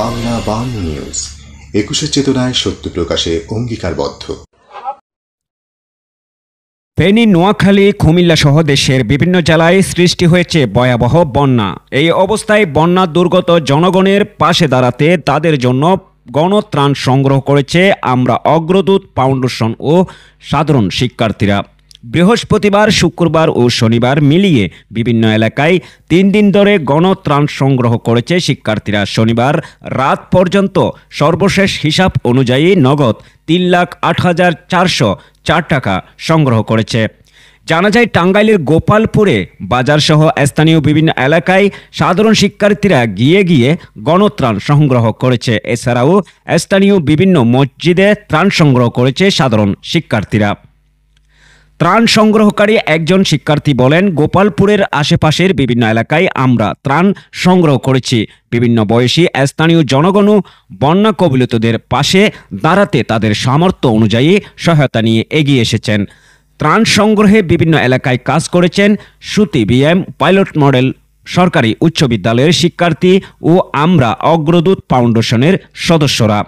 Bangla Bangla news ২১ চেতনায় সত্য প্রকাশে অঙ্গীকারবদ্ধ। ফেনী, নোয়াখালী, কুমিল্লা সহ দেশের বিভিন্ন জেলায় সৃষ্টি হয়েছে ভয়াবহ বন্যা। এই অবস্থায় বন্যা দুর্গত জনগণের পাশে দাঁড়াতে তাদের জন্য গণত্রাণ সংগ্রহ করেছে আমরা অগ্রদূত ফাউন্ডেশন ও সাধারণ শিক্ষার্থীরা। বৃহস্পতিবার, শুক্রবার ও শনিবার মিলিয়ে বিভিন্ন এলাকায় ৩ দিন ধরে গণত্রাণ সংগ্রহ করেছে শিক্ষার্থীরা। শনিবার রাত পর্যন্ত সর্বশেষ হিসাব অনুযায়ী নগদ ৩,৮,৪০৪ টাকা সংগ্রহ করেছে। জানা যায়, টাঙ্গাইলের গোপালপুরে বাজারসহ স্থানীয় বিভিন্ন এলাকায় সাধারণ শিক্ষার্থীরা গিয়ে গিয়ে গণত্রাণ সংগ্রহ করেছে। এছাড়াও স্থানীয় বিভিন্ন মসজিদে ত্রাণ সংগ্রহ করেছে সাধারণ শিক্ষার্থীরা। ত্রাণ সংগ্রহকারী একজন শিক্ষার্থী বলেন, গোপালপুরের আশেপাশের বিভিন্ন এলাকায় আমরা ত্রাণ সংগ্রহ করেছি। বিভিন্ন বয়সী স্থানীয় জনগণও বন্যা কবলিতদের পাশে দাঁড়াতে তাদের সামর্থ্য অনুযায়ী সহায়তা নিয়ে এগিয়ে এসেছেন। ত্রাণ সংগ্রহে বিভিন্ন এলাকায় কাজ করেছেন সুতি বিএম পাইলট মডেল সরকারি উচ্চ বিদ্যালয়ের শিক্ষার্থী ও আমরা অগ্রদূত ফাউন্ডেশনের সদস্যরা।